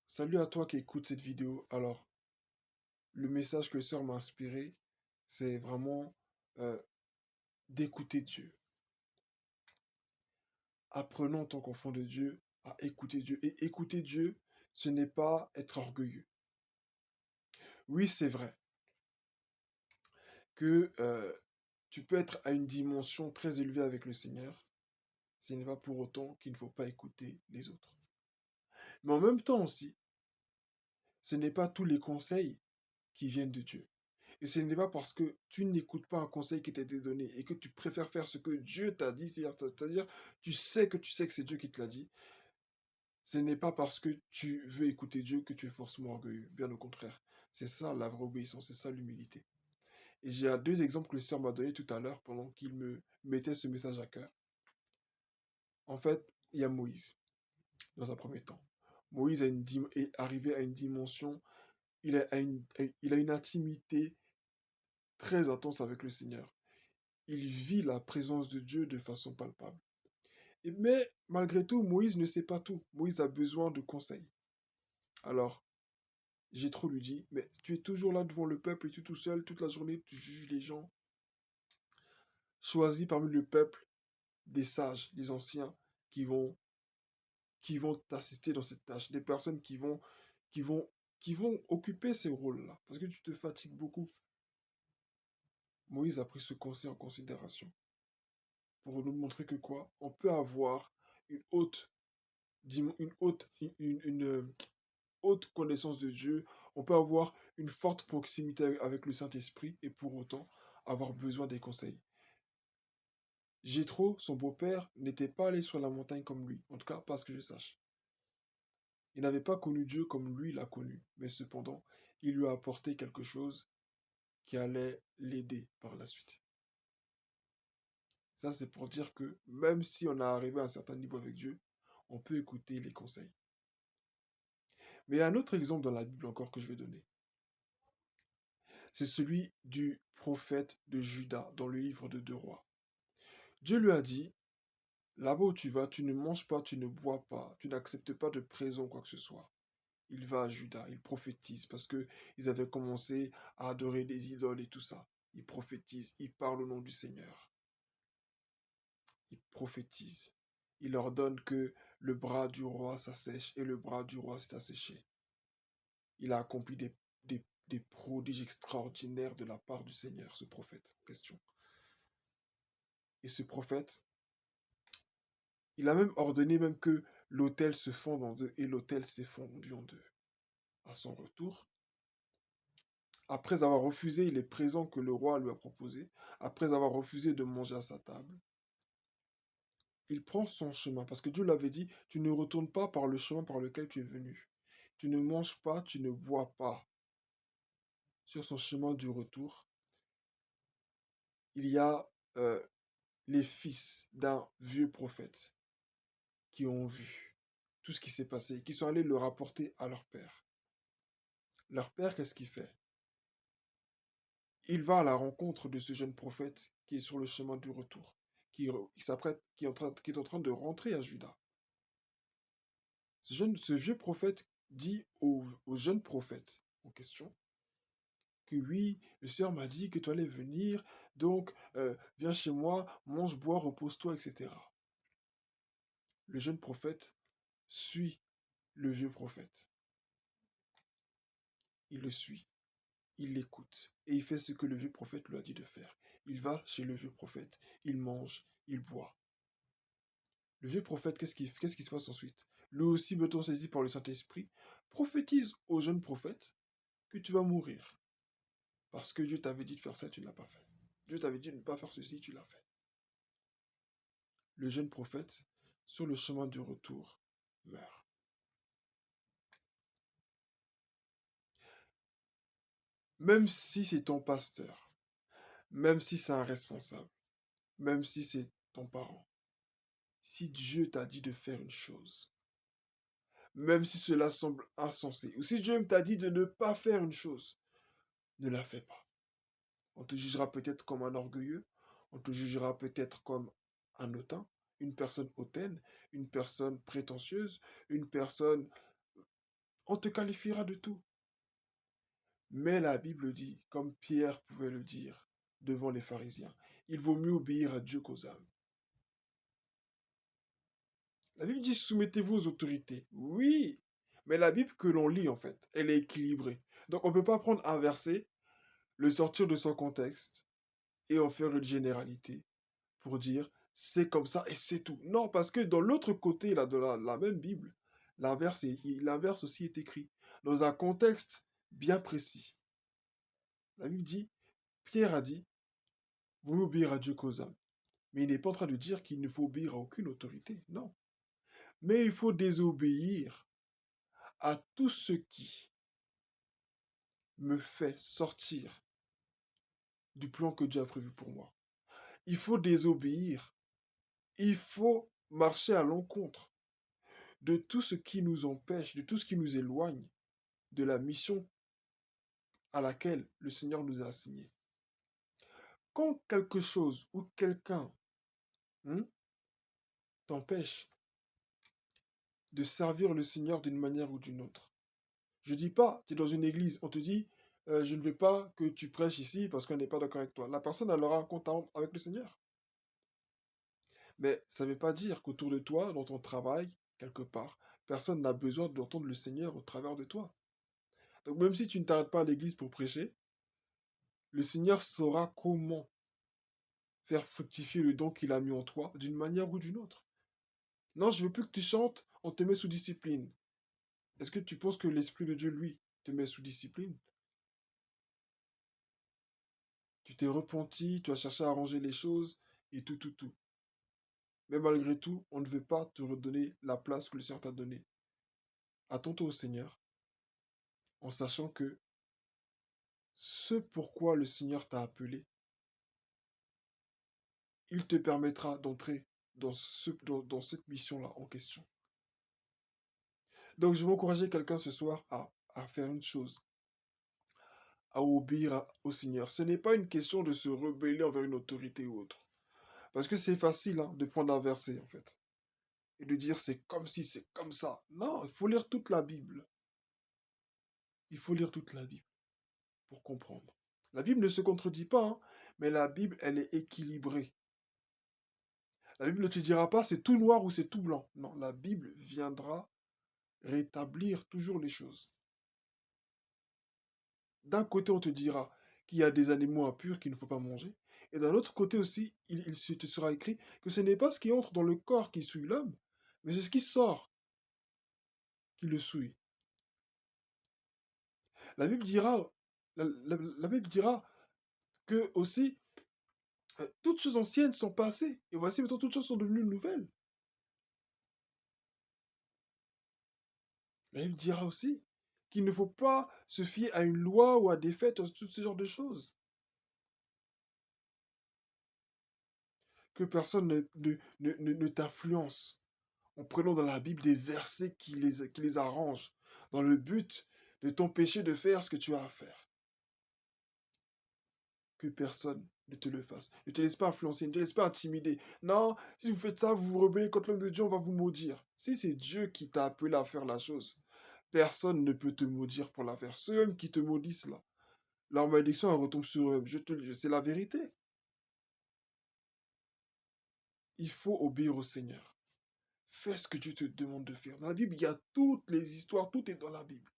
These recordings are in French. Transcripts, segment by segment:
Salut à toi qui écoute cette vidéo. Alors, le message que le Sœur m'a inspiré, c'est vraiment euh, d'écouter Dieu. Apprenons en tant qu'enfant de Dieu à écouter Dieu. Et écouter Dieu, ce n'est pas être orgueilleux. Oui, c'est vrai que tu peux être à une dimension très élevée avec le Seigneur. Ce n'est pas pour autant qu'il ne faut pas écouter les autres. Mais en même temps aussi, ce n'est pas tous les conseils qui viennent de Dieu. Et ce n'est pas parce que tu n'écoutes pas un conseil qui t'a été donné et que tu préfères faire ce que Dieu t'a dit, c'est-à-dire tu sais que c'est Dieu qui te l'a dit, ce n'est pas parce que tu veux écouter Dieu que tu es forcément orgueilleux. Bien au contraire. C'est ça la vraie obéissance, c'est ça l'humilité. Et j'ai deux exemples que le Seigneur m'a donné tout à l'heure pendant qu'il me mettait ce message à cœur. En fait, il y a Moïse, dans un premier temps. Moïse est arrivé à une dimension, il a une intimité très intense avec le Seigneur. Il vit la présence de Dieu de façon palpable. Mais malgré tout, Moïse ne sait pas tout. Moïse a besoin de conseils. Alors, Jéthro lui dit, mais tu es toujours là devant le peuple et tu es tout seul, toute la journée, tu juges les gens. Choisis parmi le peuple des sages, des anciens, qui vont, qui vont t'assister dans cette tâche. Des personnes qui vont, qui vont occuper ces rôles-là. Parce que tu te fatigues beaucoup. Moïse a pris ce conseil en considération. Pour nous montrer que quoi? On peut avoir une haute, une haute, haute connaissance de Dieu, on peut avoir une forte proximité avec le Saint-Esprit et pour autant avoir besoin des conseils. Jéthro, son beau-père, n'était pas allé sur la montagne comme lui, en tout cas pas à ce que je sache. Il n'avait pas connu Dieu comme lui l'a connu, mais cependant, il lui a apporté quelque chose qui allait l'aider par la suite. Ça, c'est pour dire que même si on est arrivé à un certain niveau avec Dieu, on peut écouter les conseils. Mais il y a un autre exemple dans la Bible encore que je vais donner. C'est celui du prophète de Juda dans le livre de Deux Rois. Dieu lui a dit, là-bas où tu vas, tu ne manges pas, tu ne bois pas, tu n'acceptes pas de présent ou quoi que ce soit. Il va à Juda, il prophétise parce que ils avaient commencé à adorer des idoles et tout ça. Il prophétise, il parle au nom du Seigneur. Il prophétise. Il leur donne que le bras du roi s'assèche et le bras du roi s'est asséché. Il a accompli des prodiges extraordinaires de la part du Seigneur, ce prophète en question. Et ce prophète, il a même ordonné même que l'autel se fonde en deux et l'autel s'est fondu en deux. À son retour, après avoir refusé les présents que le roi lui a proposés, après avoir refusé de manger à sa table, il prend son chemin parce que Dieu l'avait dit, tu ne retournes pas par le chemin par lequel tu es venu. Tu ne manges pas, tu ne bois pas. Sur son chemin du retour, il y a les fils d'un vieux prophète qui ont vu tout ce qui s'est passé, qui sont allés le rapporter à leur père. Leur père, qu'est-ce qu'il fait? Il va à la rencontre de ce jeune prophète qui est sur le chemin du retour, qui s'apprête, qui est en train de rentrer à Juda. Ce vieux prophète dit au jeune prophète en question que oui, le Seigneur m'a dit que tu allais venir, donc viens chez moi, mange, bois, repose-toi, etc. Le jeune prophète suit le vieux prophète. Il le suit. Il l'écoute et il fait ce que le vieux prophète lui a dit de faire. Il va chez le vieux prophète, il mange, il boit. Le vieux prophète, qu'est-ce qui se passe ensuite? Lui aussi, mettons saisi par le Saint-Esprit, prophétise au jeune prophète que tu vas mourir. Parce que Dieu t'avait dit de faire ça, tu ne l'as pas fait. Dieu t'avait dit de ne pas faire ceci, tu l'as fait. Le jeune prophète, sur le chemin du retour, meurt. Même si c'est ton pasteur, même si c'est un responsable, même si c'est ton parent, si Dieu t'a dit de faire une chose, même si cela semble insensé, ou si Dieu t'a dit de ne pas faire une chose, ne la fais pas. On te jugera peut-être comme un orgueilleux, on te jugera peut-être comme un hautain, une personne hautaine, une personne prétentieuse, une personne On te qualifiera de tout. Mais la Bible dit, comme Pierre pouvait le dire devant les pharisiens, il vaut mieux obéir à Dieu qu'aux hommes. La Bible dit, soumettez-vous aux autorités. Oui, mais la Bible que l'on lit, en fait, elle est équilibrée. Donc on ne peut pas prendre un verset, le sortir de son contexte et en faire une généralité pour dire, c'est comme ça et c'est tout. Non, parce que dans l'autre côté là, de la même Bible, l'inverse aussi est écrit, dans un contexte bien précis. La Bible dit, Pierre a dit, vous obéir à Dieu qu'aux hommes. Mais il n'est pas en train de dire qu'il ne faut obéir à aucune autorité, non. Mais il faut désobéir à tout ce qui me fait sortir du plan que Dieu a prévu pour moi. Il faut désobéir. Il faut marcher à l'encontre de tout ce qui nous empêche, de tout ce qui nous éloigne de la mission à laquelle le Seigneur nous a assignés. Quand quelque chose ou quelqu'un hein, t'empêche de servir le Seigneur d'une manière ou d'une autre, je dis pas, tu es dans une église, on te dit, je ne veux pas que tu prêches ici parce qu'on n'est pas d'accord avec toi. La personne, elle aura un compte avec le Seigneur. Mais ça ne veut pas dire qu'autour de toi, dans ton travail, quelque part, personne n'a besoin d'entendre le Seigneur au travers de toi. Donc même si tu ne t'arrêtes pas à l'église pour prêcher, le Seigneur saura comment faire fructifier le don qu'il a mis en toi d'une manière ou d'une autre. Non, je veux plus que tu chantes, on te met sous discipline. Est-ce que tu penses que l'Esprit de Dieu, lui, te met sous discipline? Tu t'es repenti, tu as cherché à arranger les choses, et tout, tout, tout. Mais malgré tout, on ne veut pas te redonner la place que le Seigneur t'a donnée. Attends-toi au Seigneur, en sachant que ce pourquoi le Seigneur t'a appelé, il te permettra d'entrer dans cette mission-là en question. Donc, je veux encourager quelqu'un ce soir à faire une chose, à obéir au Seigneur. Ce n'est pas une question de se rebeller envers une autorité ou autre. Parce que c'est facile hein, de prendre un verset, en fait, et de dire c'est comme si, c'est comme ça. Non, il faut lire toute la Bible. Il faut lire toute la Bible pour comprendre. La Bible ne se contredit pas, hein, mais la Bible, elle est équilibrée. La Bible ne te dira pas c'est tout noir ou c'est tout blanc. Non, la Bible viendra rétablir toujours les choses. D'un côté, on te dira qu'il y a des animaux impurs qu'il ne faut pas manger. Et d'un autre côté aussi, il te sera écrit que ce n'est pas ce qui entre dans le corps qui souille l'homme, mais c'est ce qui sort qui le souille. La Bible dira, la Bible dira que aussi, toutes choses anciennes sont passées. Et voici maintenant toutes choses sont devenues nouvelles. La Bible dira aussi qu'il ne faut pas se fier à une loi ou à des fêtes, ou à tout ce genre de choses. Que personne ne t'influence en prenant dans la Bible des versets qui les arrangent, dans le but de t'empêcher de faire ce que tu as à faire. Que personne ne te le fasse. Ne te laisse pas influencer, ne te laisse pas intimider. Non, si vous faites ça, vous vous rebellez contre l'homme de Dieu, on va vous maudire. Si c'est Dieu qui t'a appelé à faire la chose, personne ne peut te maudire pour la faire. Ceux-mêmes qui te maudissent là, leur malédiction, elle retombe sur eux-mêmes. Je te le dis, c'est la vérité. Il faut obéir au Seigneur. Fais ce que Dieu te demande de faire. Dans la Bible, il y a toutes les histoires, tout est dans la Bible.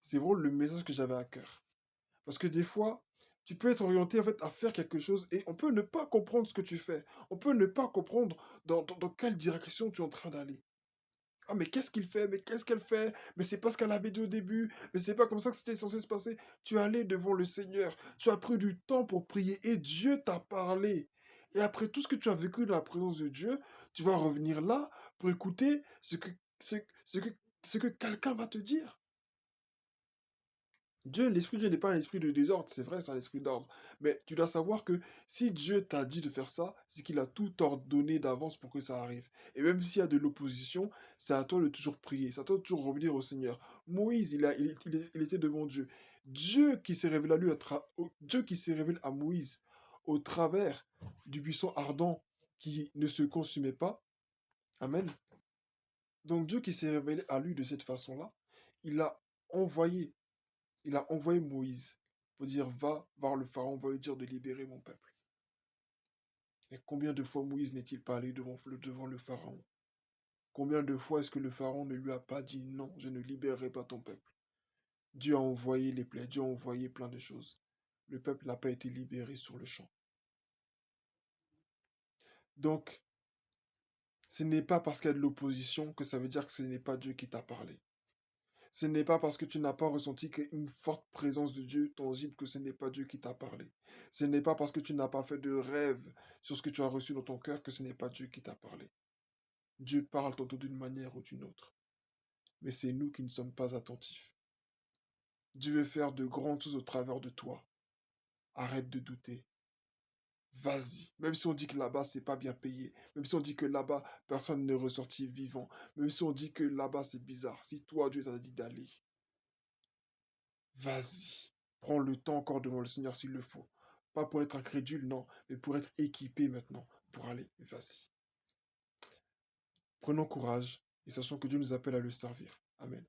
C'est vraiment le message que j'avais à cœur. Parce que des fois, tu peux être orienté en fait à faire quelque chose et on peut ne pas comprendre ce que tu fais. On peut ne pas comprendre dans quelle direction tu es en train d'aller. Ah, mais qu'est-ce qu'il fait? Mais qu'est-ce qu'elle fait? Mais c'est pas ce qu'elle avait dit au début. Mais c'est pas comme ça que c'était censé se passer. Tu es allé devant le Seigneur. Tu as pris du temps pour prier et Dieu t'a parlé. Et après tout ce que tu as vécu dans la présence de Dieu, tu vas revenir là pour écouter ce que quelqu'un va te dire. Dieu, l'esprit de Dieu n'est pas un esprit de désordre, c'est vrai, c'est un esprit d'ordre. Mais tu dois savoir que si Dieu t'a dit de faire ça, c'est qu'il a tout ordonné d'avance pour que ça arrive. Et même s'il y a de l'opposition, c'est à toi de toujours prier, c'est à toi de toujours revenir au Seigneur. Moïse, il était devant Dieu. Dieu qui s'est révélé à lui, Dieu qui s'est révélé à Moïse au travers du buisson ardent qui ne se consumait pas. Amen. Donc Dieu qui s'est révélé à lui de cette façon-là, il a envoyé, il a envoyé Moïse pour dire, va voir le pharaon, va lui dire de libérer mon peuple. Et combien de fois Moïse n'est-il pas allé devant le pharaon? Combien de fois est-ce que le pharaon ne lui a pas dit non, je ne libérerai pas ton peuple? Dieu a envoyé les plaies, Dieu a envoyé plein de choses. Le peuple n'a pas été libéré sur le champ. Donc, ce n'est pas parce qu'il y a de l'opposition que ça veut dire que ce n'est pas Dieu qui t'a parlé. Ce n'est pas parce que tu n'as pas ressenti une forte présence de Dieu tangible que ce n'est pas Dieu qui t'a parlé. Ce n'est pas parce que tu n'as pas fait de rêve sur ce que tu as reçu dans ton cœur que ce n'est pas Dieu qui t'a parlé. Dieu parle tantôt d'une manière ou d'une autre. Mais c'est nous qui ne sommes pas attentifs. Dieu veut faire de grandes choses au travers de toi. Arrête de douter. Vas-y. Même si on dit que là-bas, c'est pas bien payé. Même si on dit que là-bas, personne n'est ressorti vivant. Même si on dit que là-bas, c'est bizarre. Si toi, Dieu t'a dit d'aller, vas-y. Prends le temps encore devant le Seigneur s'il le faut. Pas pour être incrédule, non, mais pour être équipé maintenant. Pour aller, vas-y. Prenons courage et sachons que Dieu nous appelle à le servir. Amen.